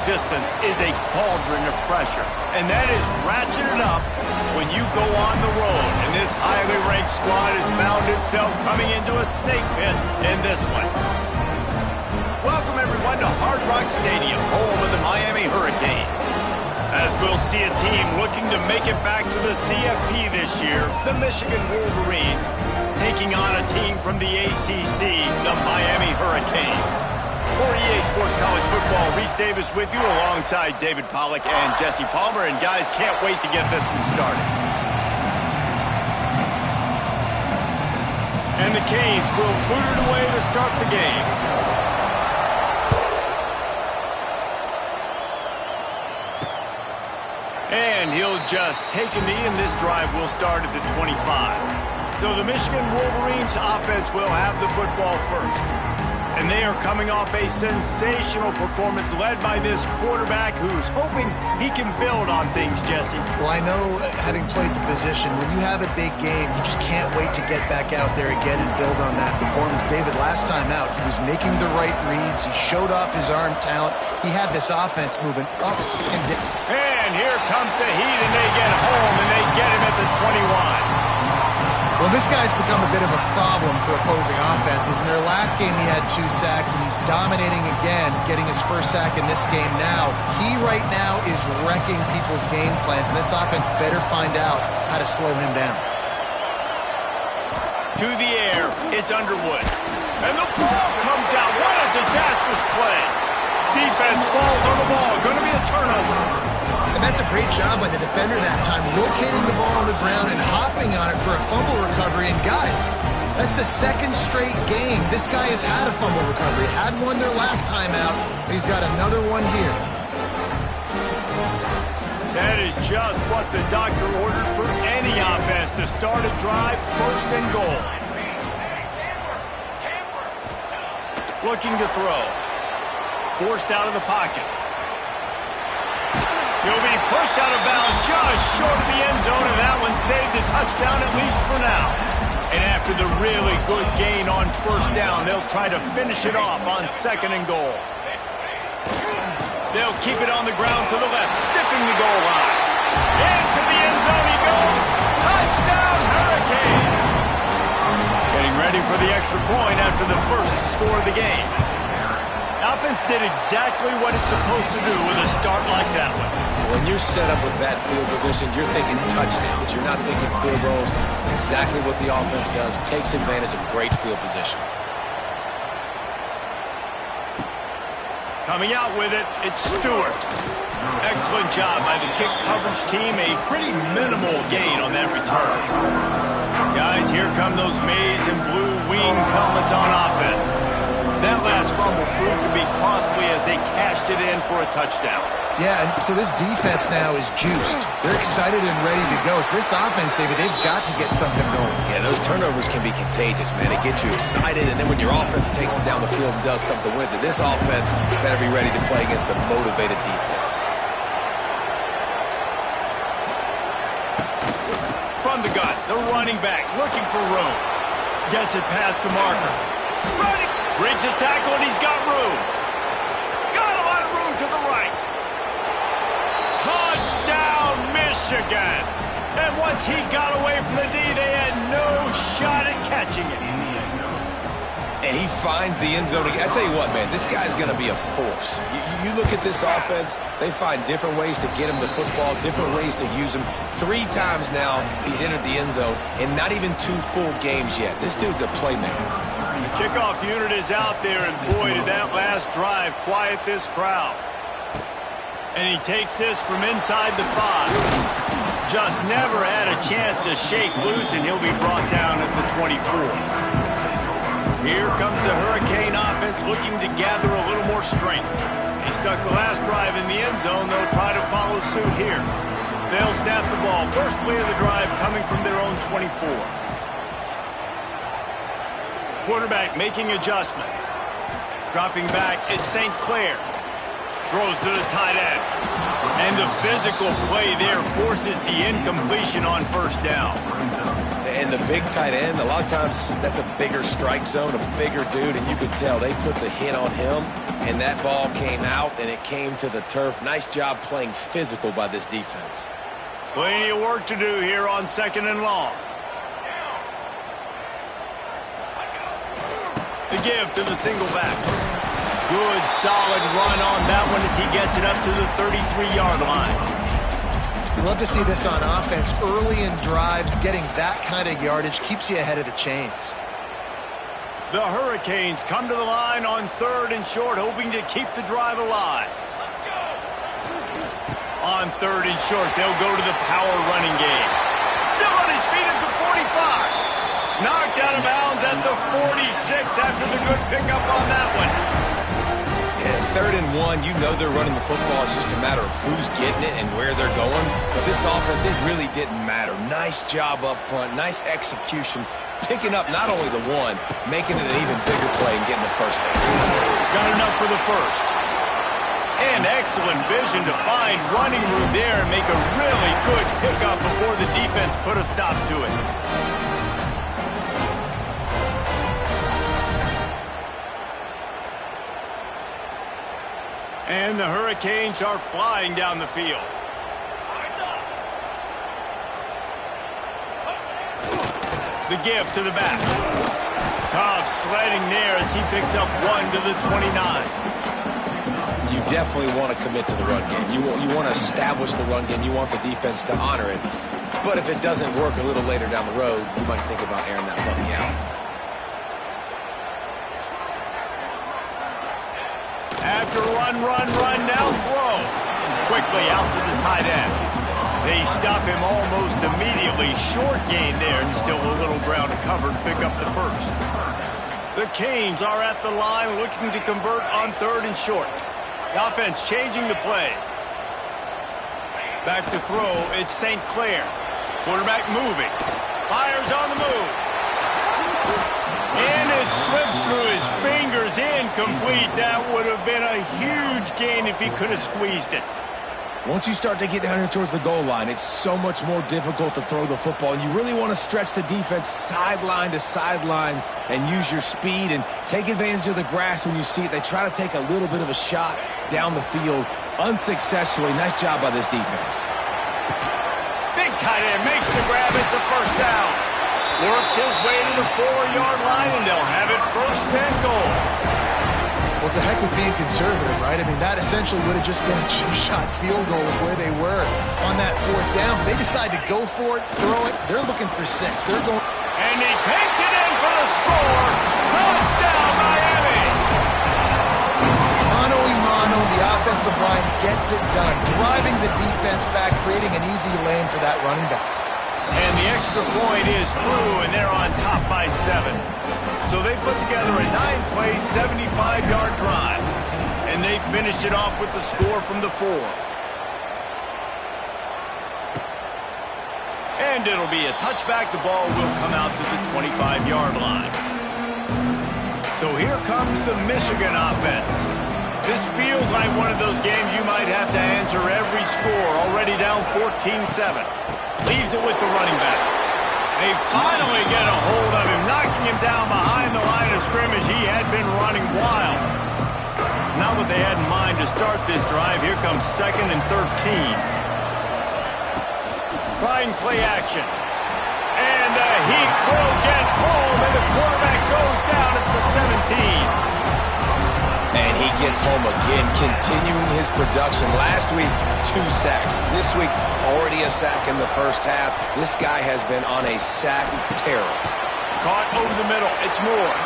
Resistance is a cauldron of pressure, and that is ratcheted up when you go on the road. And this highly ranked squad has found itself coming into a snake pit in this one. Welcome, everyone, to Hard Rock Stadium, home of the Miami Hurricanes. As we'll see a team looking to make it back to the CFP this year, the Michigan Wolverines, taking on a team from the ACC, the Miami Hurricanes. For EA Sports College Football, Reese Davis with you alongside David Pollack and Jesse Palmer. And guys, can't wait to get this one started. And the Canes will boot it away to start the game. And he'll just take a knee, and this drive will start at the 25. So the Michigan Wolverines offense will have the football first. And they are coming off a sensational performance led by this quarterback who's hoping he can build on things, Jesse. Well, I know, having played the position, when you have a big game, you just can't wait to get back out there again and build on that performance. David, last time out, he was making the right reads. He showed off his arm talent. He had this offense moving up and down. And here comes the heat, and they get home, and they get him at the 21. Well, this guy's become a bit of a problem for opposing offenses. In their last game, he had 2 sacks, and he's dominating again, getting his first sack in this game now. He right now is wrecking people's game plans, and this offense better find out how to slow him down. To the air, it's Underwood. And the ball comes out. What a disastrous play. Defense falls on the ball. Going to be a turnover. And that's a great job by the defender that time, locating the ball on the ground and hopping on it for a fumble recovery. And guys, that's the second straight game this guy has had a fumble recovery. Had one there last time out, and he's got another one here. That is just what the doctor ordered for any offense to start a drive, first and goal. Looking to throw. Forced out of the pocket. He'll be pushed out of bounds just short of the end zone, and that one saved a touchdown, at least for now. And after the really good gain on first down, they'll try to finish it off on second and goal. They'll keep it on the ground to the left, stiffing the goal line. Into the end zone he goes. Touchdown, Hurricane! Getting ready for the extra point after the first score of the game. Offense did exactly what it's supposed to do with a start like that one. When you're set up with that field position, you're thinking touchdowns. You're not thinking field goals. It's exactly what the offense does. Takes advantage of great field position. Coming out with it, it's Stewart. Excellent job by the kick coverage team. A pretty minimal gain on that return. Guys, here come those maize and blue winged helmets on offense. That last fumble proved to be costly as they cashed it in for a touchdown. Yeah, and so this defense now is juiced. They're excited and ready to go. So this offense, David, they've got to get something going. Yeah, those turnovers can be contagious, man. It gets you excited, and then when your offense takes it down the field and does something with it, this offense better be ready to play against a motivated defense. From the gun, the running back looking for room. Gets it past the marker. Running! Breaks a tackle, and he's got room. Got a lot of room to the right. Touchdown, Michigan. And once he got away from the D, they had no shot at catching it. And he finds the end zone again. I tell you what, man, this guy's going to be a force. You look at this offense, they find different ways to get him the football, different ways to use him. 3 times now he's entered the end zone, and not even 2 full games yet. This dude's a playmaker. The kickoff unit is out there, and boy, did that last drive quiet this crowd. And he takes this from inside the 5. Just never had a chance to shake loose, and he'll be brought down at the 24. Here comes the Hurricane offense looking to gather a little more strength. He stuck the last drive in the end zone. They'll try to follow suit here. They'll snap the ball. First play of the drive coming from their own 24. Quarterback making adjustments. Dropping back, it's St. Clair. Throws to the tight end. And the physical play there forces the incompletion on first down. And the big tight end, a lot of times that's a bigger strike zone, a bigger dude, and you can tell they put the hit on him. And that ball came out, and it came to the turf. Nice job playing physical by this defense. Plenty of work to do here on 2nd and long. The give to the single back. Good, solid run on that one as he gets it up to the 33-yard line. You love to see this on offense. Early in drives, getting that kind of yardage keeps you ahead of the chains. The Hurricanes come to the line on 3rd and short, hoping to keep the drive alive. On 3rd and short, they'll go to the power running game. Still on his feet at the 45. Knocked out of bounds at the 46 after the good pickup on that one. Yeah, 3rd and 1, you know they're running the football. It's just a matter of who's getting it and where they're going. But this offense, it really didn't matter. Nice job up front, nice execution, picking up not only the one, making it an even bigger play and getting the first down. Got enough for the first. And excellent vision to find running room there and make a really good pickup before the defense put a stop to it. And the Hurricanes are flying down the field. The give to the back. Tough sledding there as he picks up 1 to the 29. You definitely want to commit to the run game. You want to establish the run game. You want the defense to honor it. But if it doesn't work a little later down the road, you might think about airing that puppy out. After run, now throw. Quickly out to the tight end. They stop him almost immediately. Short gain there and still a little ground to cover to pick up the first. The Canes are at the line looking to convert on 3rd and short. The offense changing the play. Back to throw, it's St. Clair. Quarterback moving. Fires on the move. And it slips through his fingers, incomplete. That would have been a huge gain if he could have squeezed it. Once you start to get down here towards the goal line, it's so much more difficult to throw the football. And you really want to stretch the defense sideline to sideline and use your speed and take advantage of the grass when you see it. They try to take a little bit of a shot down the field unsuccessfully. Nice job by this defense. Big tight end makes the grab. It's a first down. Works his way to the 4-yard line, and they'll have it 1st and goal. Well, it's a heck with being conservative, right? I mean, that essentially would have just been a chip-shot field goal of where they were on that 4th down. They decide to go for it, throw it. They're looking for 6. They're going. And he takes it in for the score. Touchdown, Miami. Mano a mano, the offensive line gets it done, driving the defense back, creating an easy lane for that running back. And the extra point is true, and they're on top by 7. So they put together a 9-play, 75-yard drive. And they finished it off with the score from the 4. And it'll be a touchback. The ball will come out to the 25-yard line. So here comes the Michigan offense. This feels like one of those games you might have to answer every score. Already down 14-7. Leaves it with the running back. They finally get a hold of him, knocking him down behind the line of scrimmage. He had been running wild. Not what they had in mind to start this drive. Here comes 2nd and 13. Trying play action. And the Heat will get home, and the quarterback goes down at the 17. And he gets home again, continuing his production. Last week, 2 sacks. This week, already a sack in the first half. This guy has been on a sack terror. Caught over the middle. It's Moore.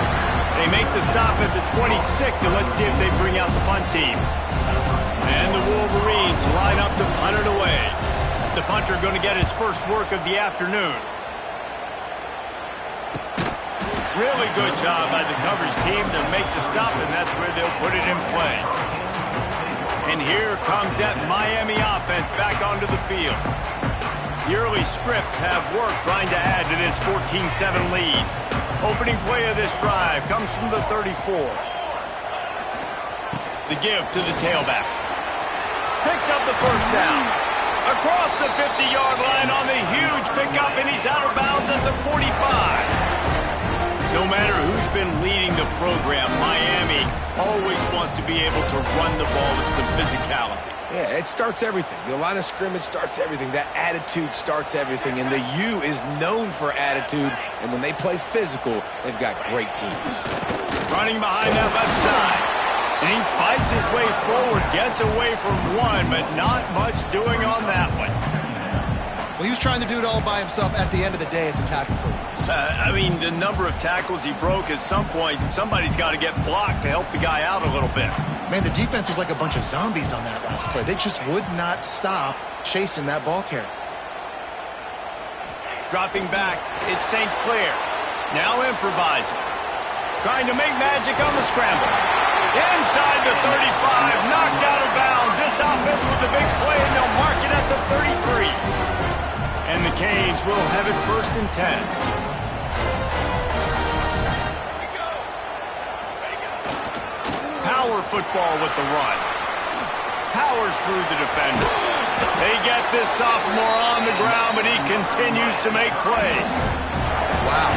They make the stop at the 26, and let's see if they bring out the punt team. And the Wolverines line up to punt it away. The punter going to get his first work of the afternoon. Really good job by the coverage team to make the stop, and that's where they'll put it in play. And here comes that Miami offense back onto the field. The early scripts have worked trying to add to this 14-7 lead. Opening play of this drive comes from the 34. The give to the tailback. Picks up the first down. Across the 50-yard line on the huge pickup, and he's out of bounds at the 45. No matter who's been leading the program, Miami always wants to be able to run the ball with some physicality. Yeah, it starts everything. The line of scrimmage starts everything. That attitude starts everything. And the U is known for attitude. And when they play physical, they've got great teams. Running behind that left side. And he fights his way forward, gets away from one, but not much doing on that one. Well, he was trying to do it all by himself. At the end of the day, it's a tackle for loss. I mean, the number of tackles he broke, at some point, somebody's got to get blocked to help the guy out a little bit. Man, the defense was like a bunch of zombies on that last play. They just would not stop chasing that ball carrier. Dropping back, it's St. Clair. Now improvising. Trying to make magic on the scramble. Inside the 35, knocked out of bounds. This offense with a big play, and they'll mark it at the 33. And the Canes will have it 1st and 10. Power football with the run. Powers through the defender. They get this sophomore on the ground, but he continues to make plays. Wow.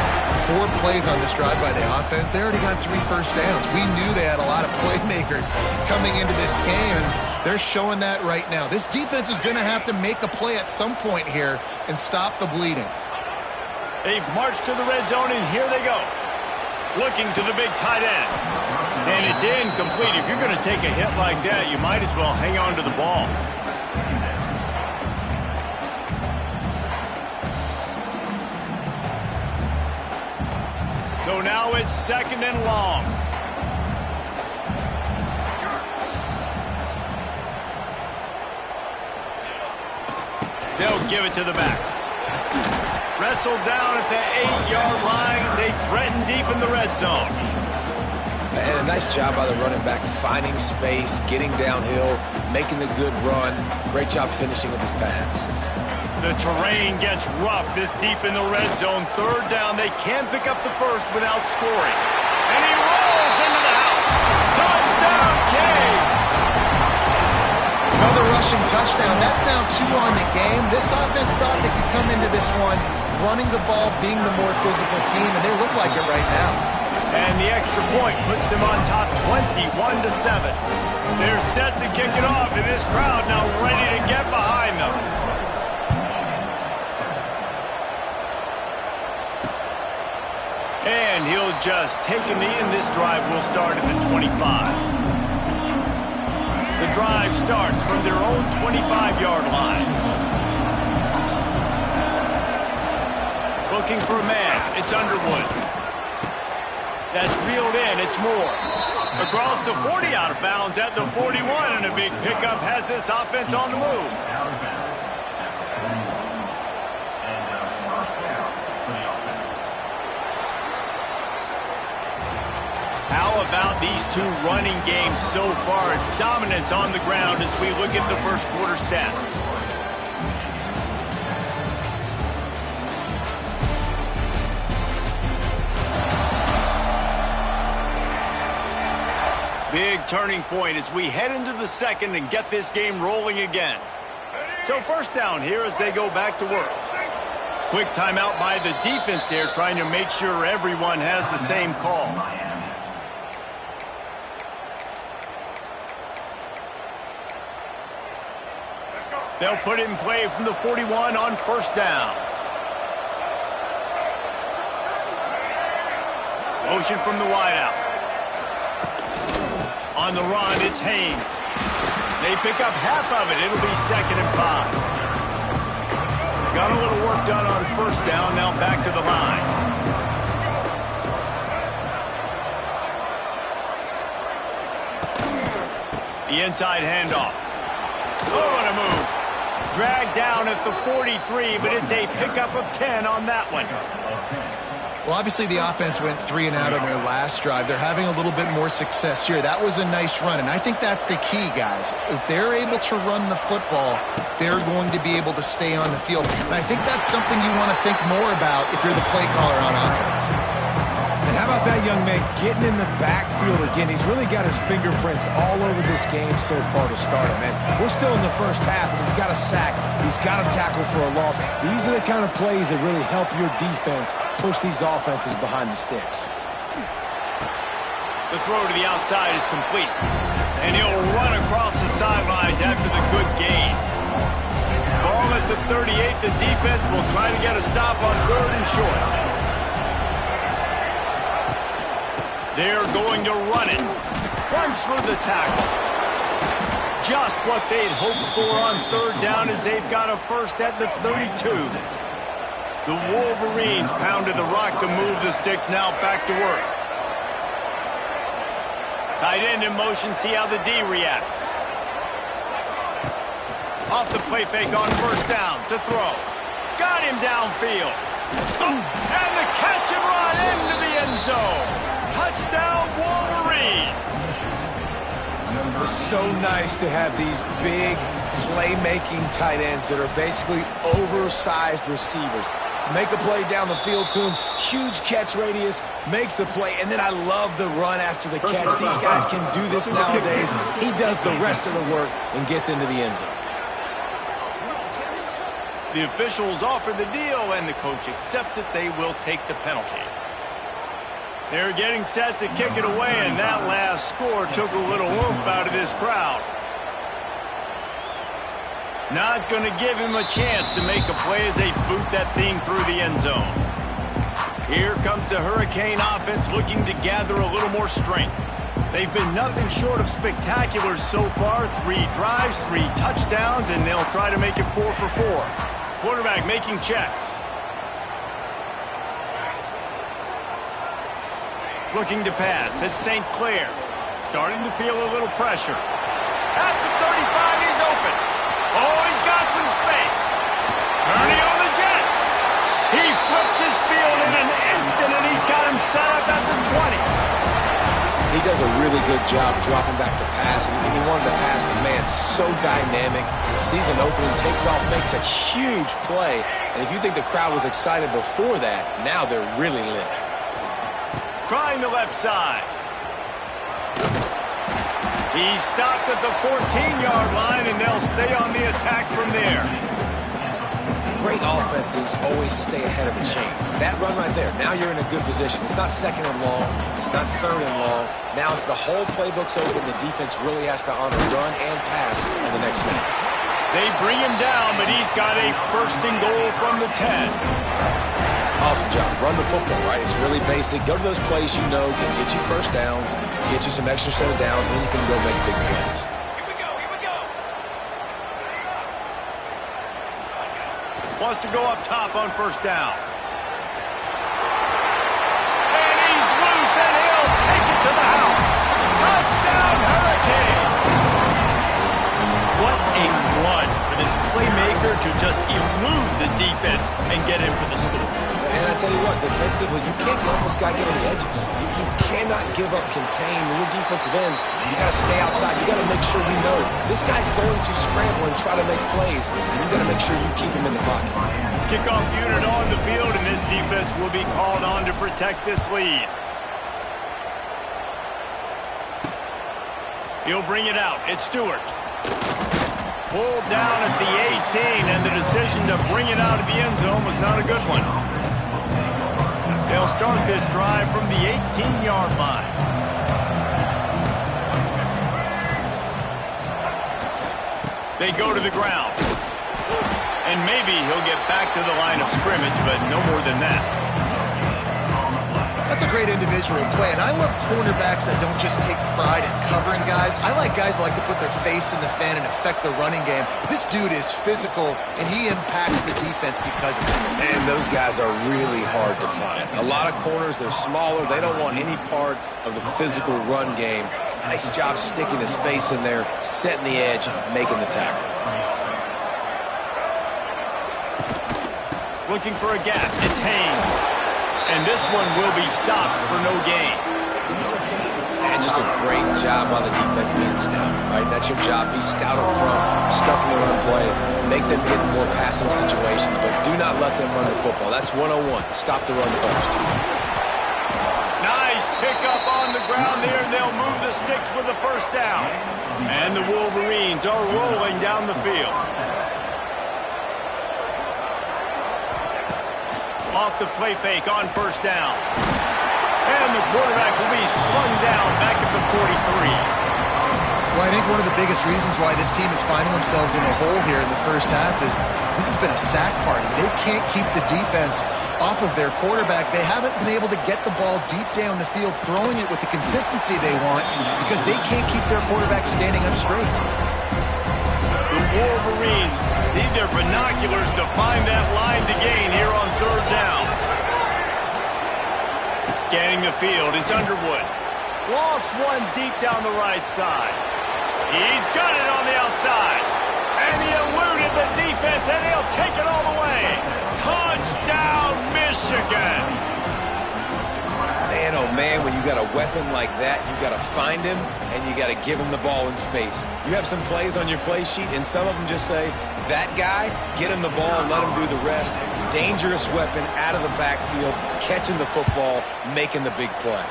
4 plays on this drive by the offense. They already got 3 first downs. We knew they had a lot of playmakers coming into this game, and they're showing that right now. This defense is going to have to make a play at some point here and stop the bleeding. They've marched to the red zone, and here they go. Looking to the big tight end. And it's incomplete. If you're going to take a hit like that, you might as well hang on to the ball. So now it's 2nd and long. They'll give it to the back. Wrestled down at the 8-yard line as they threaten deep in the red zone. And a nice job by the running back, finding space, getting downhill, making the good run. Great job finishing with his pads. The terrain gets rough this deep in the red zone. 3rd down, they can't pick up the first without scoring. And he rolls into the house. Touchdown, Canes! Another rushing touchdown. That's now 2 on the game. This offense thought they could come into this one running the ball, being the more physical team, and they look like it right now. And the extra point puts them on top 21-7. They're set to kick it off, and this crowd now ready to get behind them. And he'll just take a knee, and this drive will start at the 25. The drive starts from their own 25-yard line. Looking for a man. It's Underwood. That's reeled in. It's Moore. Across the 40, out of bounds at the 41, and a big pickup has this offense on the move. How about these 2 running games so far? Dominance on the ground as we look at the first quarter stats. Big turning point as we head into the 2nd and get this game rolling again. So 1st down here as they go back to work. Quick timeout by the defense there, trying to make sure everyone has the same call. They'll put it in play from the 41 on 1st down. Motion from the wideout. On the run, it's Haynes. They pick up half of it. It'll be 2nd and 5. Got a little work done on 1st down. Now back to the line. The inside handoff. Oh, what a move. Dragged down at the 43, but it's a pickup of 10 on that one. Well, obviously the offense went 3 and out on their last drive. They're having a little bit more success here. That was a nice run, and I think that's the key, guys. If they're able to run the football, they're going to be able to stay on the field. And I think that's something you want to think more about if you're the play caller on offense. And how about that young man getting in the backfield again? He's really got his fingerprints all over this game so far to start it, man. We're still in the first half, and he's got a sack. He's got a tackle for a loss. These are the kind of plays that really help your defense push these offenses behind the sticks. The throw to the outside is complete. And he'll run across the sidelines after the good gain. Ball at the 38. The defense will try to get a stop on 3rd and short. They're going to run it. Runs for the tackle. Just what they'd hoped for on 3rd down as they've got a first at the 32. The Wolverines pounded the rock to move the sticks, now back to work. Tight end in motion, see how the D reacts. Off the play fake on 1st down to throw. Got him downfield. And the catch and run into the end zone. Touchdown, Wolverines. It's so nice to have these big playmaking tight ends that are basically oversized receivers. Make a play down the field to him, huge catch radius, makes the play, and then I love the run after the catch. These guys can do this nowadays. He does the rest of the work and gets into the end zone. The officials offer the deal, and the coach accepts it. They will take the penalty. They're getting set to kick it away, and that last score took a little oomph out of this crowd. Not going to give him a chance to make a play as they boot that thing through the end zone. Here comes the Hurricane offense looking to gather a little more strength. They've been nothing short of spectacular so far. 3 drives, 3 touchdowns, and they'll try to make it 4 for 4. Quarterback making checks. Looking to pass. It's St. Clair. Starting to feel a little pressure. At the 35, he's open. Oh, he's got some space. Turning on the Jets. He flips his field in an instant, and he's got him set up at the 20. He does a really good job dropping back to pass, and he wanted to pass, but man, so dynamic. Sees an opening, takes off, makes a huge play. And if you think the crowd was excited before that, now they're really lit. Trying the left side. He's stopped at the 14-yard line, and they'll stay on the attack from there. Great offenses always stay ahead of the chains. That run right there, now you're in a good position. It's not 2nd and long. It's not 3rd and long. Now the whole playbook's open. The defense really has to honor run and pass on the next snap. They bring him down, but he's got a 1st and goal from the 10. Awesome job. Run the football, right? It's really basic. Go to those plays you know can get you 1st downs, get you some extra set of downs, then you can go make big plays. Here we go. Wants to go up top on 1st down. And he's loose, and he'll take it to the house. Touchdown, Hurricane. What a run for this playmaker to just elude the defense and get in for the score. And I tell you what, defensively, you can't let this guy get on the edges. You cannot give up contain. When you're defensive ends, you got to stay outside. You got to make sure you know this guy's going to scramble and try to make plays, and you got to make sure you keep him in the pocket. Kickoff unit on the field, and this defense will be called on to protect this lead. He'll bring it out. It's Stewart. Pulled down at the 18, and the decision to bring it out of the end zone was not a good one. They'll start this drive from the 18-yard line. They go to the ground. And maybe he'll get back to the line of scrimmage, but no more than that. That's a great individual play, and I love cornerbacks that don't just take pride in covering guys. I like guys that like to put their face in the fan and affect the running game. This dude is physical, and he impacts the defense because of it. And those guys are really hard to find. A lot of corners, they're smaller. They don't want any part of the physical run game. Nice job sticking his face in there, setting the edge, making the tackle. Looking for a gap. It's Haynes. And this one will be stopped for no gain. And just a great job on the defense being stout, right? That's your job. Be stout up front, stuff in the run play, make them get in more passing situations, but do not let them run the football. That's 101. Stop the run first. here, and they'll move the sticks with the first down. And the Wolverines are rolling down the field. Off the play fake on first down. And the quarterback will be slung down back at the 43. Well, I think one of the biggest reasons why this team is finding themselves in a hole here in the first half is this has been a sack party. They can't keep the defense off of their quarterback. They haven't been able to get the ball deep down the field, throwing it with the consistency they want because they can't keep their quarterback standing up straight. The Wolverines need their binoculars to find that line to gain here on third down. Scanning the field, it's Underwood. Lost one deep down the right side. He's got it on the outside. And he eluded the defense, and he'll take it all the way. Touchdown, Michigan. Man, oh man, when you got a weapon like that, you got to find him, and you got to give him the ball in space. You have some plays on your play sheet, and some of them just say, that guy, get him the ball, let him do the rest. Dangerous weapon out of the backfield, catching the football, making the big play.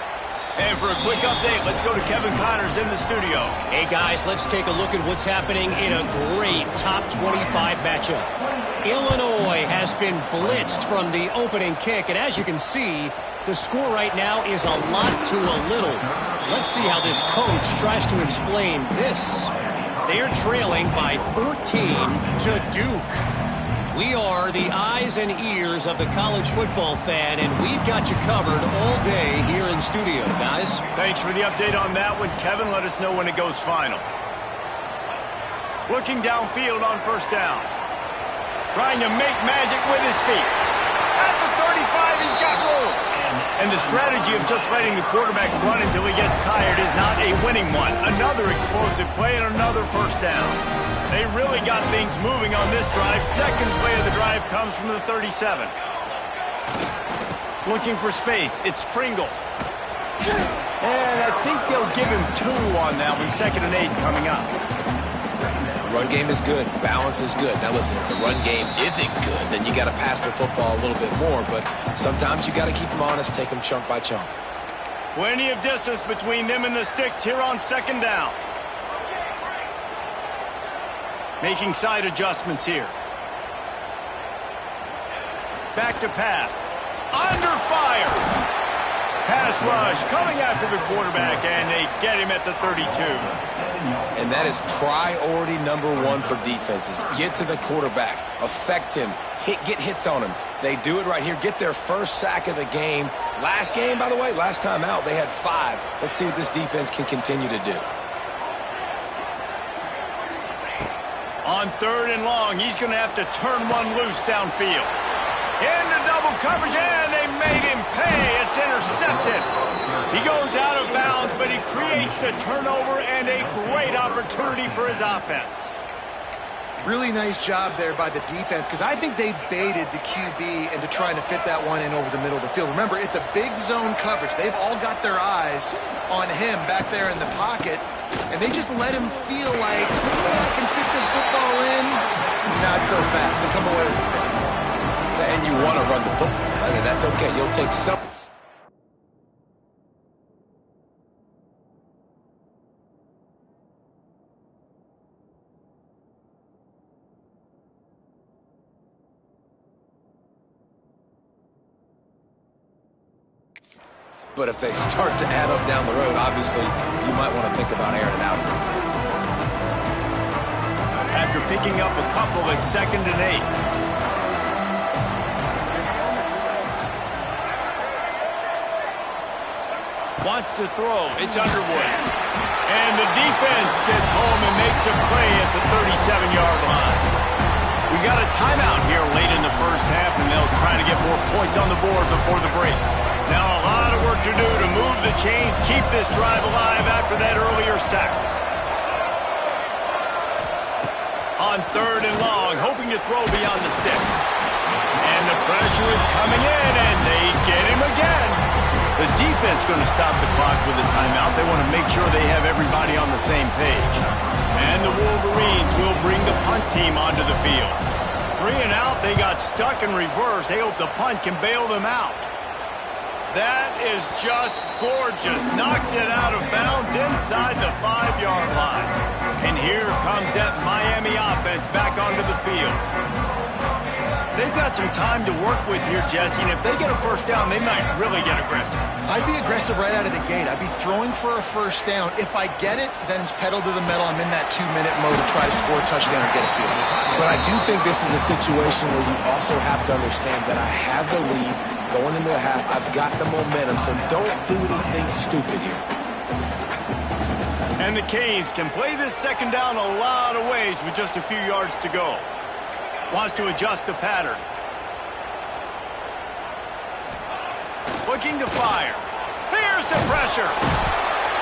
And for a quick update, let's go to Kevin Connors in the studio. Hey, guys, let's take a look at what's happening in a great top 25 matchup. Illinois has been blitzed from the opening kick, and as you can see, the score right now is a lot to a little. Let's see how this coach tries to explain this. They're trailing by 14 to Duke. We are the eyes and ears of the college football fan, and we've got you covered all day here in studio, guys. Thanks for the update on that one, Kevin. Let us know when it goes final. Looking downfield on first down. Trying to make magic with his feet. At the 35, he's got room. And the strategy of just letting the quarterback run until he gets tired is not a winning one. Another explosive play and another first down. They really got things moving on this drive. Second play of the drive comes from the 37. Looking for space. It's Pringle. And I think they'll give him 2 on that one. 2nd and 8 coming up. Run game is good. Balance is good. Now listen, if the run game isn't good, then you got to pass the football a little bit more. But sometimes you got to keep them honest, take them chunk by chunk. Plenty of distance between them and the sticks here on 2nd down. Making side adjustments here. Back to pass. Under fire. Pass rush coming after the quarterback, and they get him at the 32. And that is priority number 1 for defenses. Get to the quarterback. Affect him. Get hits on him. They do it right here. Get their first sack of the game. Last game, by the way, last time out, they had 5. Let's see what this defense can continue to do. On 3rd and long, he's going to have to turn one loose downfield. Into double coverage, and they made him pay. It's intercepted. He goes out of bounds, but he creates the turnover and a great opportunity for his offense. Really nice job there by the defense, because I think they baited the QB into trying to fit that one in over the middle of the field. Remember, it's a big zone coverage. They've all got their eyes on him back there in the pocket, and they just let him feel like, maybe I can fit this football in. Not so fast. And come away with the pick. And you want to run the football. I mean, that's okay. You'll take some. But if they start to add up down the road, obviously, you might want to think about airing it out. After picking up a couple at 2nd and 8. Wants to throw. It's Underwood. And the defense gets home and makes a play at the 37-yard line. We got a timeout here late in the first half, and they'll try to get more points on the board before the break. Now a lot of work to do to move the chains, keep this drive alive after that earlier sack. On 3rd and long, hoping to throw beyond the sticks. And the pressure is coming in, and they get him again. The defense going to stop the clock with a timeout. They want to make sure they have everybody on the same page. And the Wolverines will bring the punt team onto the field. 3 and out, they got stuck in reverse. They hope the punt can bail them out. That is just gorgeous. Knocks it out of bounds inside the 5-yard line. And here comes that Miami offense back onto the field. They've got some time to work with here, Jesse, and if they get a first down, they might really get aggressive. I'd be aggressive right out of the gate. I'd be throwing for a first down. If I get it, then it's pedal to the metal. I'm in that 2-minute mode to try to score a touchdown or get a field goal. But I do think this is a situation where you also have to understand that I have the lead going into the half. I've got the momentum, so don't do anything stupid here. And the Canes can play this second down a lot of ways with just a few yards to go. Wants to adjust the pattern. Looking to fire. Here's the pressure.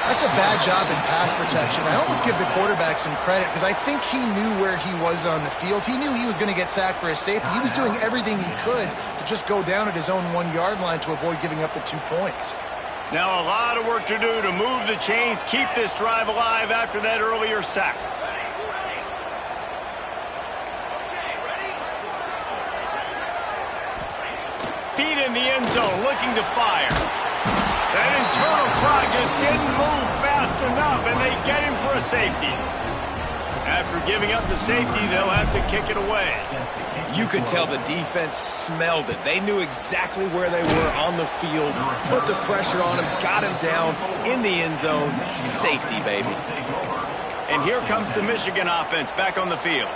That's a bad job in pass protection. I almost give the quarterback some credit because I think he knew where he was on the field. He knew he was going to get sacked for his safety. He was doing everything he could to just go down at his own 1-yard line to avoid giving up the 2 points. Now a lot of work to do to move the chains, keep this drive alive after that earlier sack. Feet in the end zone, looking to fire. That internal clock just didn't move fast enough, and they get him for a safety. After giving up the safety, they'll have to kick it away. You could tell the defense smelled it. They knew exactly where they were on the field, put the pressure on him, got him down in the end zone. Safety, baby. And here comes the Michigan offense back on the field.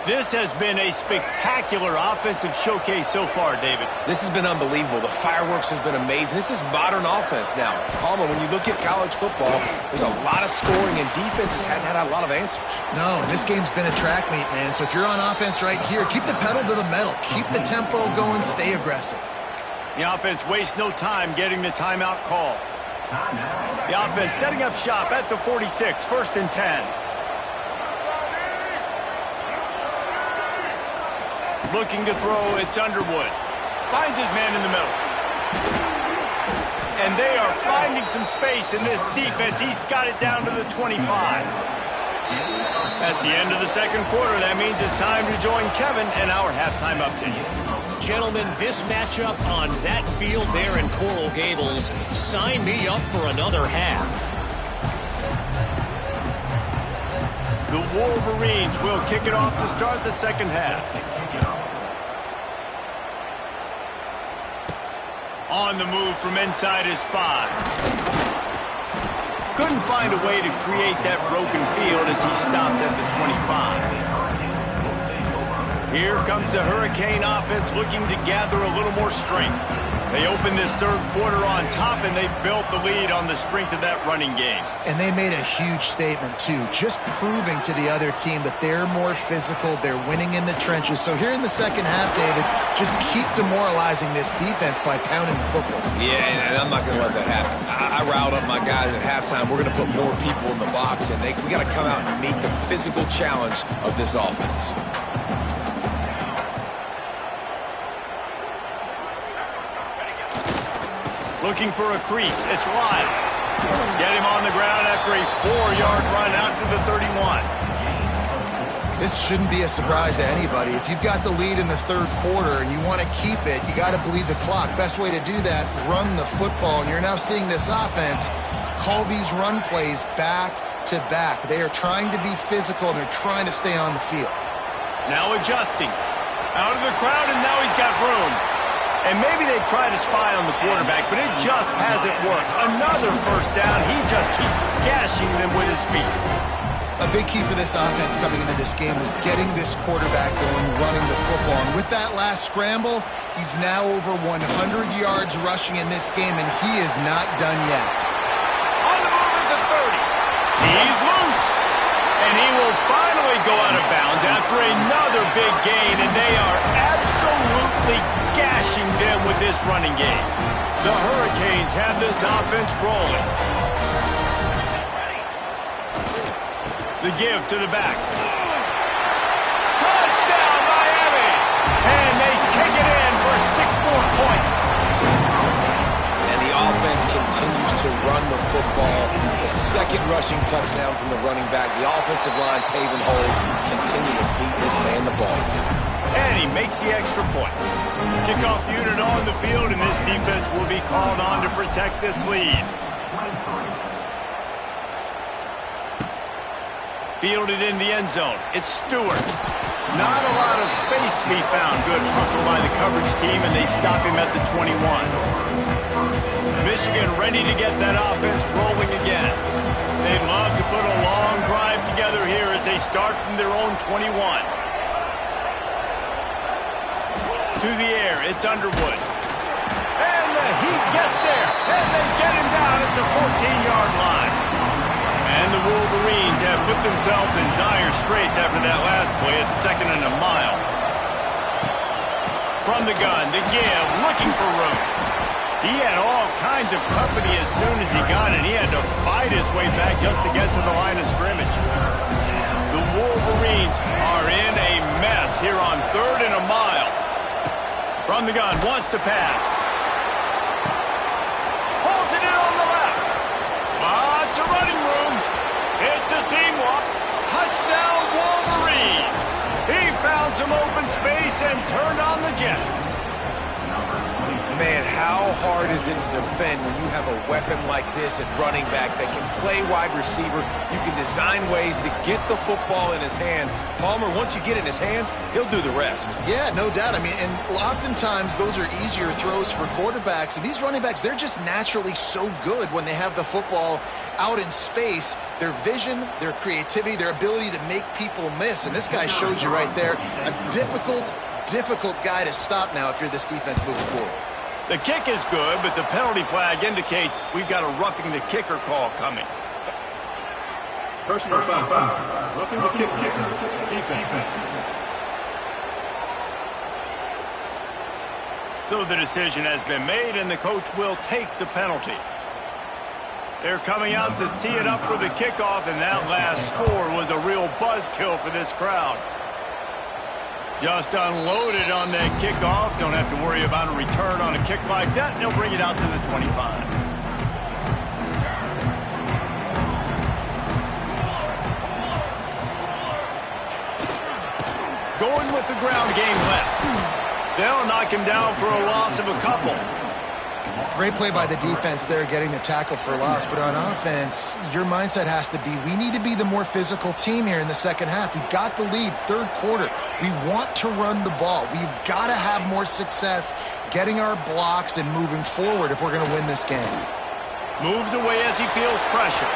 This has been a spectacular offensive showcase so far, David. This has been unbelievable. The fireworks has been amazing. This is modern offense now. Palmer, when you look at college football, there's a lot of scoring, and defenses hadn't had a lot of answers. No, this game's been a track meet, man. So if you're on offense right here, keep the pedal to the metal. Keep the tempo going. Stay aggressive. The offense wastes no time getting the timeout call. The offense setting up shop at the 46, 1st and 10. Looking to throw, it's Underwood. Finds his man in the middle. And they are finding some space in this defense. He's got it down to the 25. That's the end of the second quarter. That means it's time to join Kevin and our halftime update. Gentlemen, this matchup on that field there in Coral Gables, sign me up for another half. The Wolverines will kick it off to start the second half. On the move from inside his 5. Couldn't find a way to create that broken field as he stopped at the 25. Here comes the Hurricane offense looking to gather a little more strength. They opened this third quarter on top, and they built the lead on the strength of that running game. And they made a huge statement, too, just proving to the other team that they're more physical, they're winning in the trenches. So here in the second half, David, just keep demoralizing this defense by pounding the football. Yeah, and I'm not going to let that happen. I riled up my guys at halftime. We're going to put more people in the box, and we got to come out and meet the physical challenge of this offense. Looking for a crease. It's Lyle. Get him on the ground after a 4-yard run out to the 31. This shouldn't be a surprise to anybody. If you've got the lead in the third quarter and you want to keep it, you got to bleed the clock. Best way to do that, run the football. And you're now seeing this offense call these run plays back to back. They are trying to be physical, and they're trying to stay on the field. Now adjusting. Out of the crowd, and now he's got room. And maybe they try to spy on the quarterback, but it just hasn't worked. Another first down. He just keeps gashing them with his feet. A big key for this offense coming into this game was getting this quarterback going, running the football. And with that last scramble, he's now over 100 yards rushing in this game, and he is not done yet. On the move at the 30. He's loose. And he will finally go out of bounds after another big gain, and they are absolutely gashing them with this running game. The Hurricanes have this offense rolling. The give to the back. Touchdown, Miami! And they take it in for 6 more points. And the offense continues to run the football. The second rushing touchdown from the running back. The offensive line paving holes. Continue to feed this man the ball. and he makes the extra point. Kickoff unit on the field, and this defense will be called on to protect this lead. Fielded in the end zone. It's Stewart. Not a lot of space to be found. Good hustle by the coverage team, and they stop him at the 21. Michigan ready to get that offense rolling again. They'd love to put a long drive together here as they start from their own 21. To the air, it's Underwood. And the heat gets there, and they get him down at the 14-yard line. And the Wolverines have put themselves in dire straits after that last play. It's 2nd and a mile. From the gun, the give, looking for room. He had all kinds of company as soon as he got it. He had to fight his way back just to get to the line of scrimmage. The Wolverines are in a mess here on 3rd and a mile. From the gun, wants to pass. Holds it in on the left. Lots of running room. It's a seam walk. Touchdown, Wolverines. He found some open space and turned on the Jets. Man, how hard is it to defend when you have a weapon like this at running back that can play wide receiver? You can design ways to get the football in his hand. Palmer, once you get it in his hands, he'll do the rest. Yeah, no doubt. I mean, and oftentimes those are easier throws for quarterbacks. And these running backs, they're just naturally so good when they have the football out in space. Their vision, their creativity, their ability to make people miss. And this guy shows you right there, a difficult guy to stop now if you're this defense moving forward. The kick is good, but the penalty flag indicates we've got a roughing the kicker call coming. Personal foul. Roughing the kicker. Defense. So the decision has been made, and the coach will take the penalty. They're coming out to tee it up for the kickoff, and that last score was a real buzzkill for this crowd. Just unloaded on that kickoff. Don't have to worry about a return on a kick like that. They'll bring it out to the 25. Going with the ground game left. They'll knock him down for a loss of a couple. Great play by the defense there, getting the tackle for loss. But on offense, your mindset has to be, we need to be the more physical team here in the second half. We've got the lead, 3rd quarter. We want to run the ball. We've got to have more success getting our blocks and moving forward if we're going to win this game. Moves away as he feels pressure.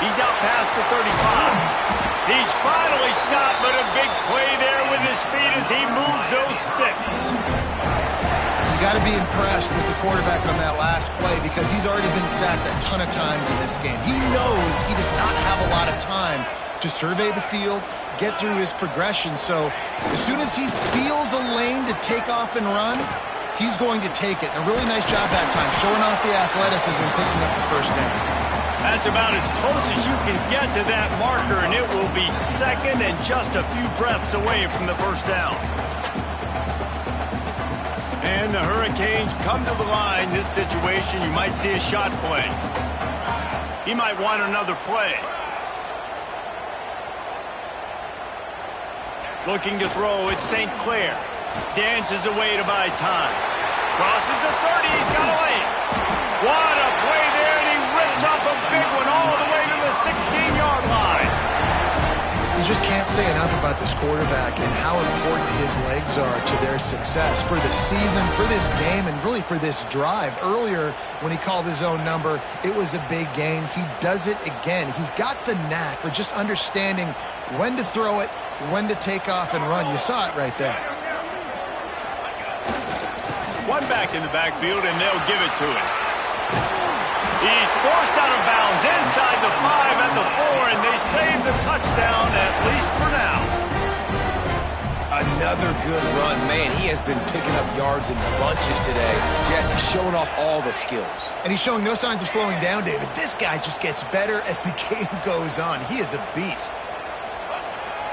He's out past the 35. He's finally stopped, but a big play there with his feet as he moves those sticks. You got to be impressed with the quarterback on that last play because he's already been sacked a ton of times in this game. He knows he does not have a lot of time to survey the field, get through his progression. So as soon as he feels a lane to take off and run, he's going to take it. And a really nice job that time, showing off the athleticism and picking up the first down. That's about as close as you can get to that marker, and it will be 2nd and just a few breaths away from the first down. And the Hurricanes come to the line. This situation, you might see a shot play. He might want another play. Looking to throw, it's St. Clair. Dances away to buy time. Crosses the 30, he's got a lane. What a play there, and he rips off a big one all the way to the 16-yard line. You just can't say enough about this quarterback and how important his legs are to their success for the season, for this game, and really for this drive. Earlier, when he called his own number, it was a big gain. He does it again. He's got the knack for just understanding when to throw it, when to take off and run. You saw it right there. One back in the backfield, and they'll give it to him. He's forced out of bounds inside the 5 and the 4, and they save the touchdown, at least for now. Another good run. Man, he has been picking up yards in bunches today. Jesse showing off all the skills. And he's showing no signs of slowing down, David. This guy just gets better as the game goes on. He is a beast.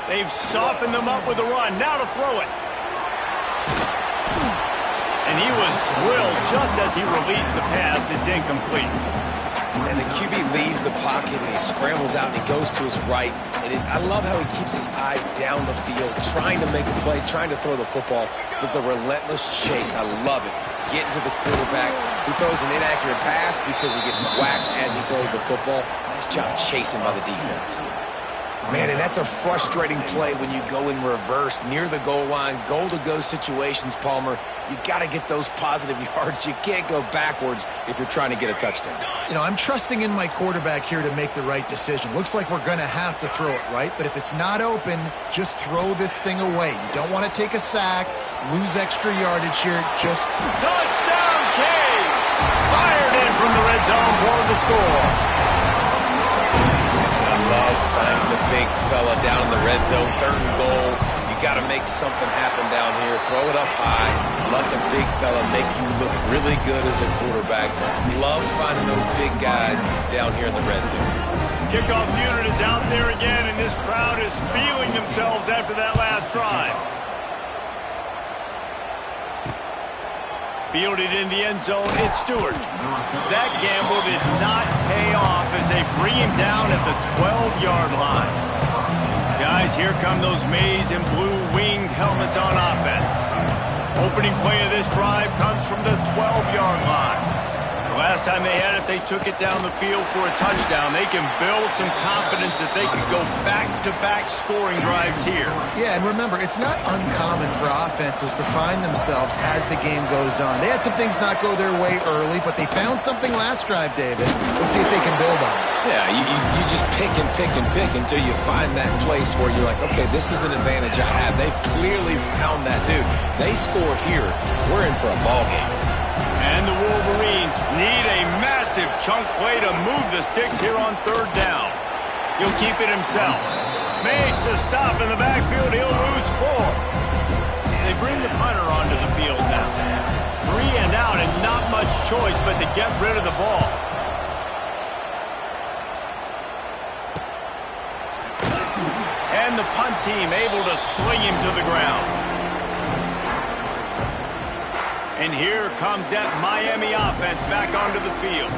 They've softened them up with a run. Now to throw it. And he was drilled just as he released the pass. It's incomplete. And the QB leaves the pocket, and he scrambles out, and he goes to his right. And I love how he keeps his eyes down the field, trying to make a play, trying to throw the football, but the relentless chase, I love it. Getting to the quarterback. He throws an inaccurate pass because he gets whacked as he throws the football. Nice job chasing by the defense. Man, and that's a frustrating play when you go in reverse near the goal line, goal-to-go situations, Palmer. You got to get those positive yards. You can't go backwards if you're trying to get a touchdown. You know, I'm trusting in my quarterback here to make the right decision. Looks like we're going to have to throw it, right? But if it's not open, just throw this thing away. You don't want to take a sack, lose extra yardage here. Just touchdown, Caves! Fired in from the red zone for the score. Love finding the big fella down in the red zone, 3rd and goal. You got to make something happen down here. Throw it up high. Let the big fella make you look really good as a quarterback. Love finding those big guys down here in the red zone. Kickoff unit is out there again, and this crowd is feeling themselves after that last drive. Fielded in the end zone, it's Stewart. That gamble did not pay off as they bring him down at the 12-yard line. Guys, here come those maize and blue winged helmets on offense. Opening play of this drive comes from the 12-yard line. The last time they had it, they took it down the field for a touchdown. They can build some confidence that they could go back-to-back scoring drives here. Yeah, and remember, it's not uncommon for offenses to find themselves as the game goes on. They had some things not go their way early, but they found something last drive, David. Let's see if they can build on it. Yeah, you just pick and pick and pick until you find that place where you're like, okay, this is an advantage I have. They clearly found that dude. They score here, we're in for a ball game. And the Wolverines need a massive chunk play to move the sticks here on 3rd down. He'll keep it himself. Makes a stop in the backfield. He'll lose 4. They bring the punter onto the field now. 3 and out and not much choice but to get rid of the ball. And the punt team able to sling him to the ground. And here comes that Miami offense back onto the field.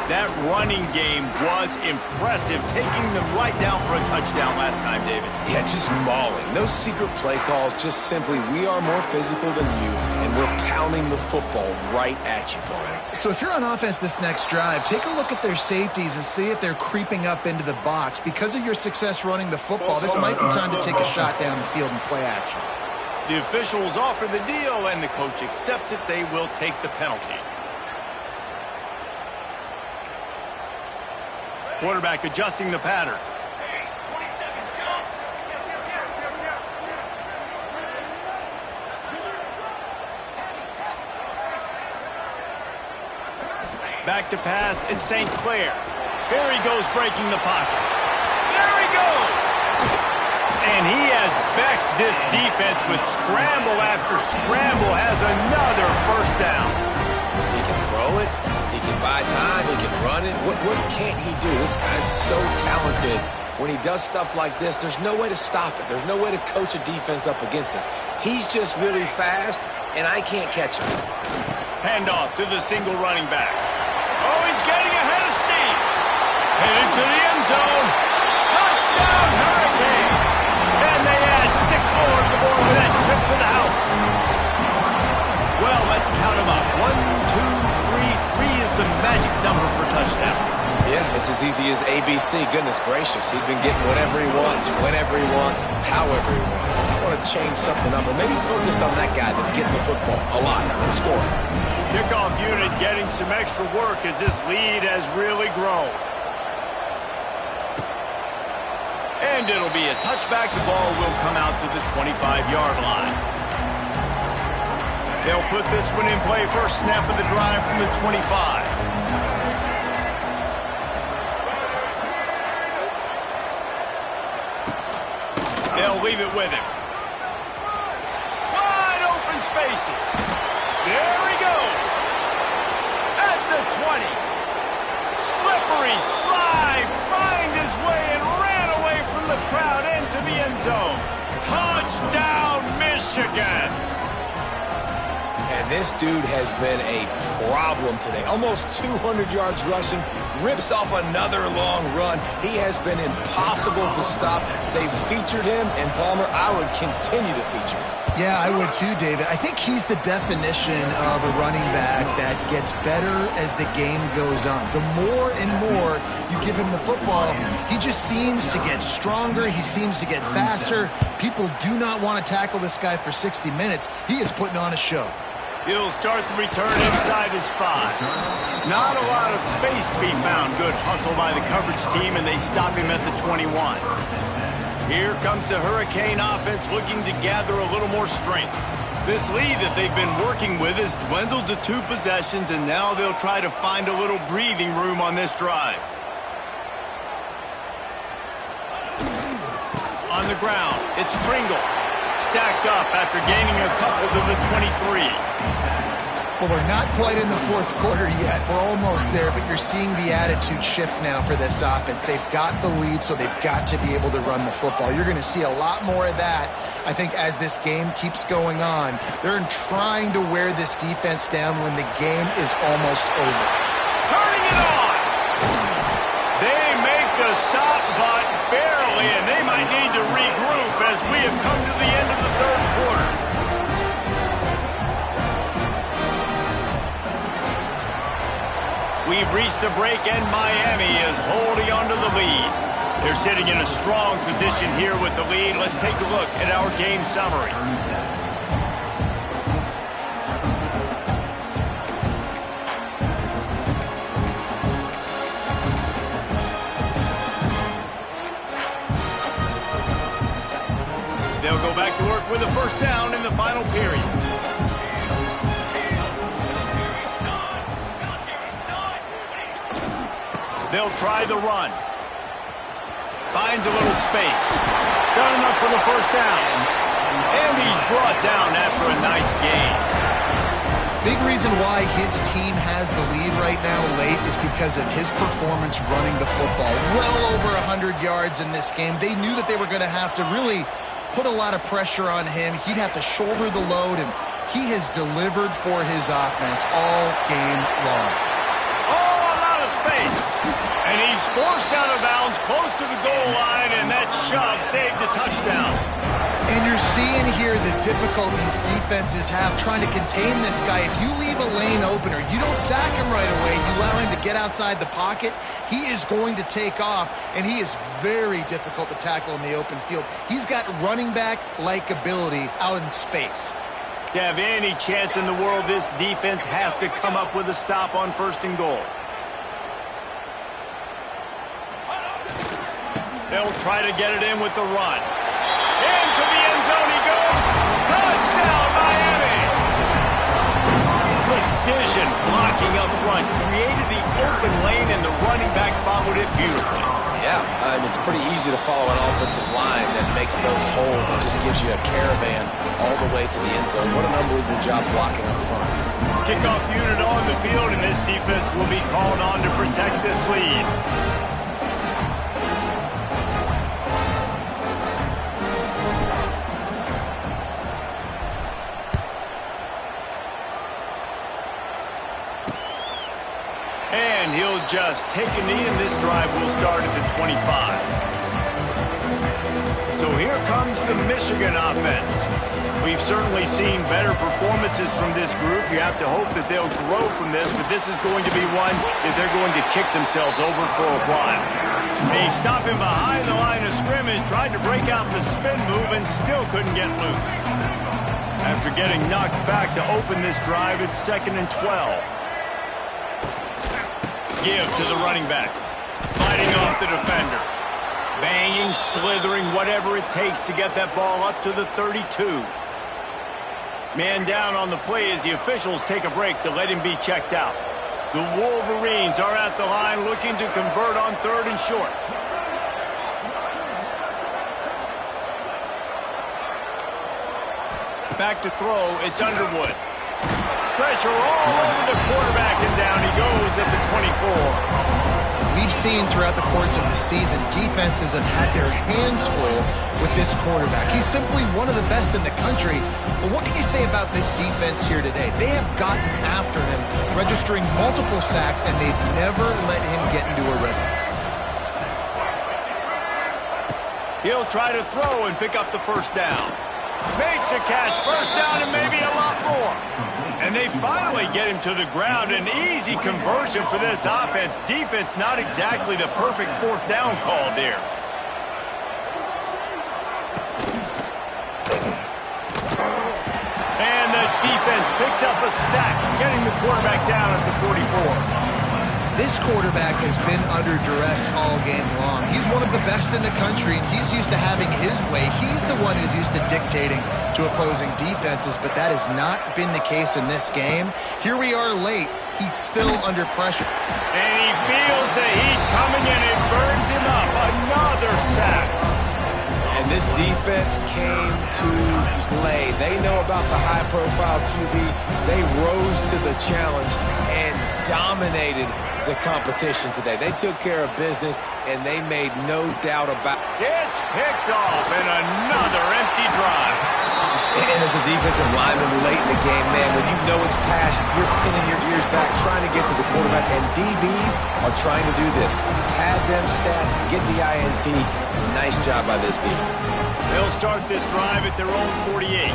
That running game was impressive, taking them right down for a touchdown last time, David. Yeah, just mauling. No secret play calls, just simply we are more physical than you, and we're pounding the football right at you, Palmer. So if you're on offense this next drive, take a look at their safeties and see if they're creeping up into the box. Because of your success running the football, this might be time to take a shot down the field and play action. The officials offer the deal, and the coach accepts it. They will take the penalty. Quarterback adjusting the pattern. Back to pass, it's St. Clair. Here he goes breaking the pocket. There he goes! And he has vexed this defense with scramble after scramble, has another 1st down. He can throw it, he can buy time, he can run it. What can't he do? This guy's so talented. When he does stuff like this, there's no way to stop it. There's no way to coach a defense up against this. He's just really fast, and I can't catch him. Handoff to the single running back. Oh, he's getting ahead of steam. Headed to the end zone. Touchdown, Hurricane. And they add 6 more to the board with that trip to the house. Well, let's count them up. 1, 2, 3. 3 is the magic number for touchdowns. Yeah, it's as easy as ABC. Goodness gracious. He's been getting whatever he wants, whenever he wants, however he wants. I want to change something up, or maybe focus on that guy that's getting the football a lot and scoring. Kickoff unit getting some extra work as this lead has really grown. And it'll be a touchback. The ball will come out to the 25-yard line. They'll put this one in play. First snap of the drive from the 25. They'll leave it with him. Wide open spaces. There he goes. At the 20. Slippery slide. Find his way and ran away from the crowd into the end zone. Touchdown, Michigan. And And this dude has been a problem today. Almost 200 yards rushing, rips off another long run. He has been impossible to stop. They've featured him, and Palmer, I would continue to feature him. Yeah, I would too, David. I think he's the definition of a running back that gets better as the game goes on. The more and more you give him the football, he just seems to get stronger. He seems to get faster. People do not want to tackle this guy for 60 minutes. He is putting on a show. He'll start the return inside his 5. Not a lot of space to be found. Good hustle by the coverage team, and they stop him at the 21. Here comes the Hurricane offense looking to gather a little more strength. This lead that they've been working with has dwindled to 2 possessions, and now they'll try to find a little breathing room on this drive. On the ground, it's Pringle. Stacked up after gaining a couple to the 23. Well, we're not quite in the fourth quarter yet. We're almost there, but you're seeing the attitude shift now for this offense. They've got the lead, so they've got to be able to run the football. You're going to see a lot more of that, I think, as this game keeps going on. They're trying to wear this defense down when the game is almost over. Turning it on! They make the stop, but barely, and they might need to regroup as we have come to the end of the third quarter. We've reached the break, and Miami is holding on to the lead. They're sitting in a strong position here with the lead. Let's take a look at our game summary. They'll go back to work with a first down in the final period. They'll try the run. Finds a little space. Got enough for the first down. And he's brought down after a nice gain. Big reason why his team has the lead right now late is because of his performance running the football. Well over 100 yards in this game. They knew that they were going to have to really put a lot of pressure on him. He'd have to shoulder the load, and he has delivered for his offense all game long. Oh, a lot of space. And he's forced out of bounds close to the goal line, and that shove saved a touchdown. And you're seeing here the difficulties defenses have trying to contain this guy. If you leave a lane open or you don't sack him right away, you allow him to get outside the pocket, he is going to take off, and he is very difficult to tackle in the open field. He's got running back-like ability out in space. To have any chance in the world, this defense has to come up with a stop on first and goal. They'll try to get it in with the run. Into the end zone he goes. Touchdown, Miami! Precision blocking up front. Created the open lane, and the running back followed it beautifully. Yeah, it's pretty easy to follow an offensive line that makes those holes and just gives you a caravan all the way to the end zone. What an unbelievable job blocking up front. Kickoff unit on the field, and this defense will be called on to protect this lead. And he'll just take a knee, and this drive will start at the 25. So here comes the Michigan offense. We've certainly seen better performances from this group. You have to hope that they'll grow from this, but this is going to be one that they're going to kick themselves over for a while. They stop him behind the line of scrimmage, tried to break out the spin move, and still couldn't get loose. After getting knocked back to open this drive, it's 2nd and 12. Give to the running back. Fighting off the defender. Banging, slithering, whatever it takes to get that ball up to the 32. Man down on the play as the officials take a break to let him be checked out. The Wolverines are at the line looking to convert on 3rd and short. Back to throw, it's Underwood. Pressure all over the quarterback, and down he goes at the 24. We've seen throughout the course of the season, defenses have had their hands full with this quarterback. He's simply one of the best in the country. But what can you say about this defense here today? They have gotten after him, registering multiple sacks, and they've never let him get into a rhythm. He'll try to throw and pick up the first down. Makes a catch, first down, and maybe a lot more. And they finally get him to the ground. An easy conversion for this offense. Defense not exactly the perfect fourth down call there. And the defense picks up a sack, getting the quarterback down at the 44. This quarterback has been under duress all game long. He's one of the best in the country, and he's used to having his way. He's the one who's used to dictating to opposing defenses, but that has not been the case in this game. Here we are late. He's still under pressure. And he feels the heat coming, and it burns him up. Another sack. And this defense came to play. They know about the high-profile QB. They rose to the challenge and dominated the competition today. They took care of business, and they made no doubt about it. It's picked off, and another empty drive. And as a defensive lineman late in the game, man, when you know it's pass, you're pinning your ears back, trying to get to the quarterback, and DBs are trying to do this. Pad them stats, get the INT. Nice job by this D. They'll start this drive at their own 48.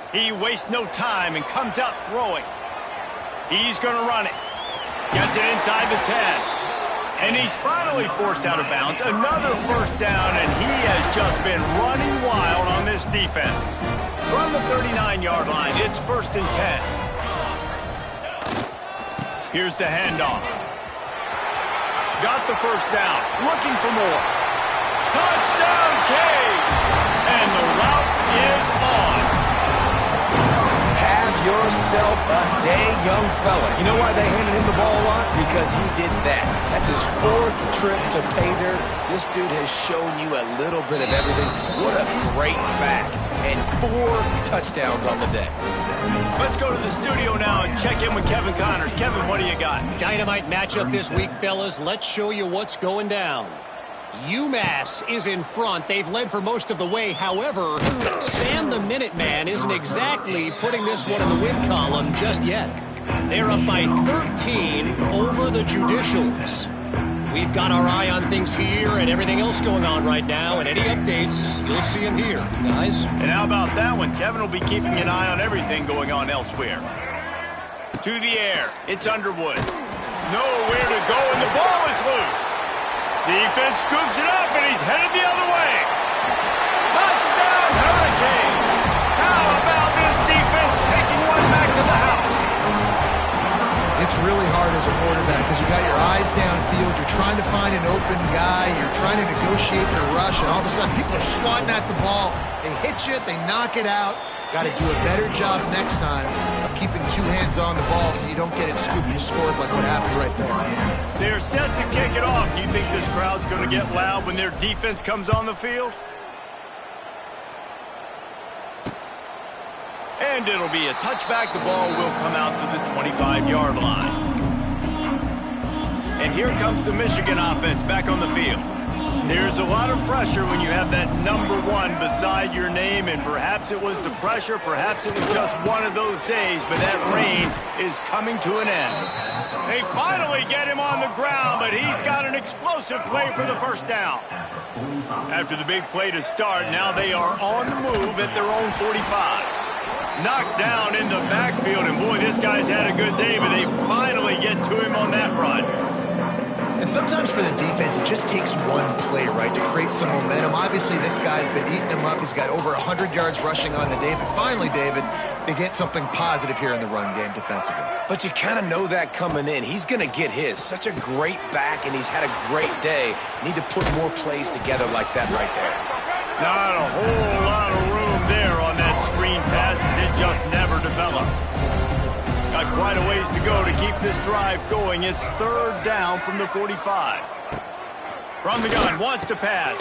He wastes no time and comes out throwing. He's going to run it. Gets it inside the 10. And he's finally forced out of bounds. Another first down, and he has just been running wild on this defense. From the 39-yard line, it's 1st and 10. Here's the handoff. Got the first down. Looking for more. Touchdown, Caves! And the route is on. Have yourself a day, young fella. You know why they handed him the ball a lot? Because he did that. That's his 4th trip to pay dirt. This dude has shown you a little bit of everything. What a great back. And 4 touchdowns on the day. Let's go to the studio now and check in with Kevin Connors. Kevin, what do you got? Dynamite matchup this week, fellas. Let's show you what's going down. UMass is in front. They've led for most of the way. However, Sam the Minuteman isn't exactly putting this one in the win column just yet. They're up by 13 over the Judicials. We've got our eye on things here and everything else going on right now, and any updates, you'll see them here, guys. And how about that one? Kevin will be keeping an eye on everything going on elsewhere. To the air. It's Underwood. Nowhere to go, and the ball is loose. Defense scoops it up, and he's headed the other way. Touchdown, Hurricane! How about this defense taking one back to the house? It's really hard as a quarterback because you got your eyes downfield, you're trying to find an open guy, you're trying to negotiate the rush, and all of a sudden people are swatting at the ball. They hit you, they knock it out. Got to do a better job next time of keeping 2 hands on the ball so you don't get it scooped and scored like what happened right there. They're set to kick it off. Do you think this crowd's going to get loud when their defense comes on the field? And it'll be a touchback. The ball will come out to the 25-yard line. And here comes the Michigan offense back on the field. There's a lot of pressure when you have that number 1 beside your name, and perhaps it was the pressure, perhaps it was just one of those days, but that rain is coming to an end. They finally get him on the ground, but he's got an explosive play for the first down. After the big play to start, now they are on the move at their own 45. Knocked down in the backfield, and boy, this guy's had a good day, but they finally get to him on that run. And sometimes for the defense, it just takes one play, right, to create some momentum. Obviously, this guy's been eating him up. He's got over 100 yards rushing on the day. But finally, David, they get something positive here in the run game defensively. But you kind of know that coming in. He's going to get his. Such a great back, and he's had a great day. Need to put more plays together like that right there. Not a whole lot of room there on that screen pass, as it just never developed. Got quite a ways to go to keep this drive going. It's 3rd down from the 45. From the gun, wants to pass.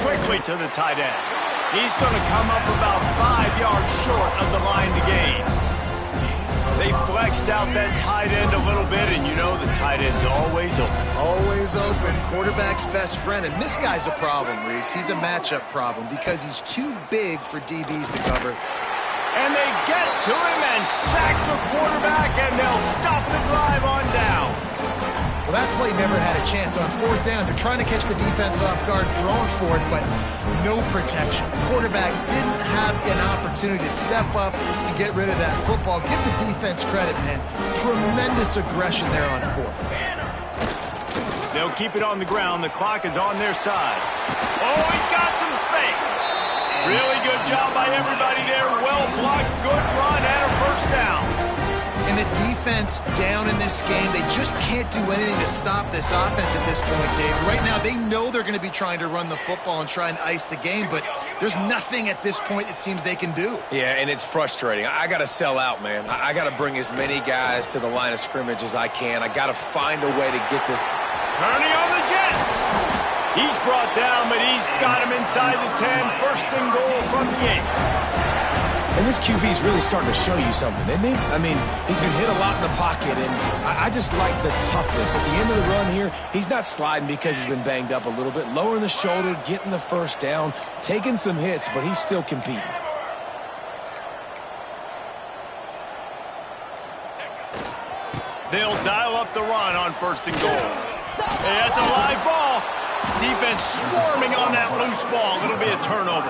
Quickly to the tight end. He's going to come up about 5 yards short of the line to gain. They flexed out that tight end a little bit, and you know the tight end's always open. Always open. Quarterback's best friend. And this guy's a problem, Reese. He's a matchup problem because he's too big for DBs to cover. And they get to him and sack the quarterback, and they'll stop the drive on downs. Well, that play never had a chance. On fourth down, they're trying to catch the defense off guard, throwing for it, but no protection. Quarterback didn't have an opportunity to step up and get rid of that football. Give the defense credit, man. Tremendous aggression there on fourth. They'll keep it on the ground. The clock is on their side. Oh, he's got some space. Really good job by everybody there. Well blocked, good run, and a first down. And the defense down in this game, they just can't do anything to stop this offense at this point, Dave. Right now, they know they're going to be trying to run the football and try and ice the game, but there's nothing at this point it seems they can do. Yeah, and it's frustrating. I got to sell out, man. I got to bring as many guys to the line of scrimmage as I can. I got to find a way to get this. Turning on the Jets. He's brought down, but he's got him inside the 10. First and goal from the 8. And this QB's really starting to show you something, isn't he? I mean, he's been hit a lot in the pocket, and I just like the toughness. At the end of the run here, he's not sliding because he's been banged up a little bit. Lowering the shoulder, getting the first down, taking some hits, but he's still competing. They'll dial up the run on first and goal. Hey, that's a live ball. Defense swarming on that loose ball. It'll be a turnover.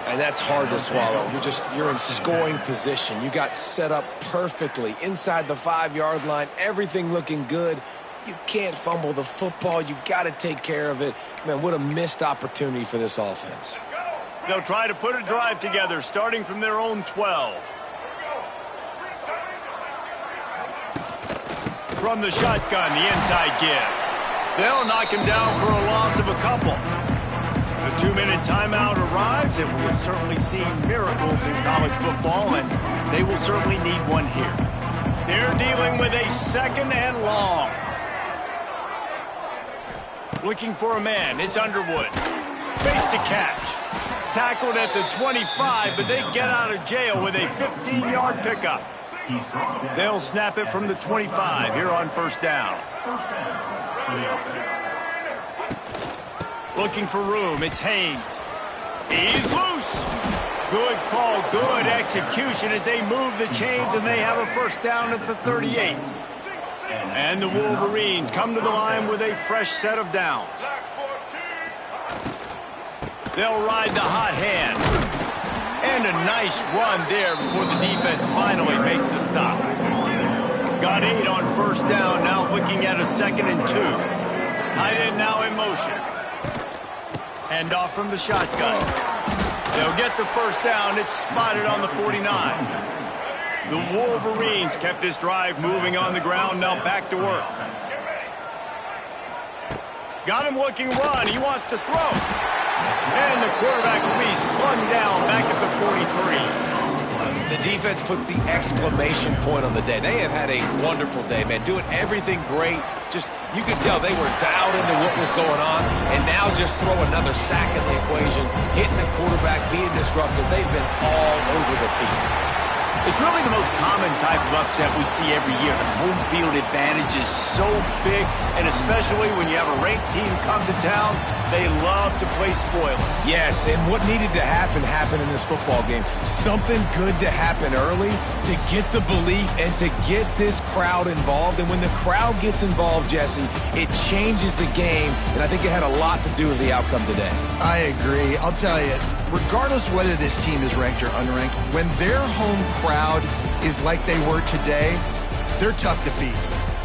And that's hard to swallow. You're in scoring position. You got set up perfectly inside the 5-yard line. Everything looking good. You can't fumble the football. You got to take care of it. Man, what a missed opportunity for this offense. They'll try to put a drive together, starting from their own 12. From the shotgun, the inside give. They'll knock him down for a loss of a couple. The 2-minute timeout arrives, and we have certainly seen miracles in college football, and they will certainly need one here. They're dealing with a second and long. Looking for a man. It's Underwood. Face to catch. Tackled at the 25, but they get out of jail with a 15-yard pickup. They'll snap it from the 25 here on first down. Looking for room. It's Haynes. He's loose. Good call, good execution as they move the chains, and they have a first down at the 38. And the Wolverines come to the line with a fresh set of downs. They'll ride the hot hand. And a nice run there before the defense finally makes the stop. Got 8 on first down, now looking at a 2nd and 2. Tight end now in motion. Hand off from the shotgun. They'll get the first down. It's spotted on the 49. The Wolverines kept this drive moving on the ground, now back to work. Got him looking run. He wants to throw. And the quarterback will be slung down back at the 43. The defense puts the exclamation point on the day. They have had a wonderful day, man. Doing everything great. Just, you could tell they were dialed into what was going on. And now just throw another sack in the equation. Hitting the quarterback, being disruptive. They've been all over the field. It's really the most common type of upset we see every year. The home field advantage is so big, and especially when you have a ranked team come to town, they love to play spoiler. Yes, and what needed to happen happened in this football game. Something good to happen early to get the belief and to get this crowd involved. And when the crowd gets involved, Jesse, it changes the game, and I think it had a lot to do with the outcome today. I agree. I'll tell you, regardless whether this team is ranked or unranked, when their home crowd is like they were today, they're tough to beat,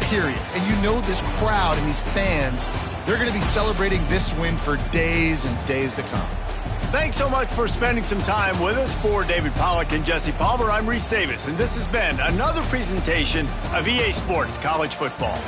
period. And you know this crowd and these fans, they're going to be celebrating this win for days and days to come. Thanks so much for spending some time with us. For David Pollack and Jesse Palmer, I'm Reese Davis, and this has been another presentation of EA Sports College Football.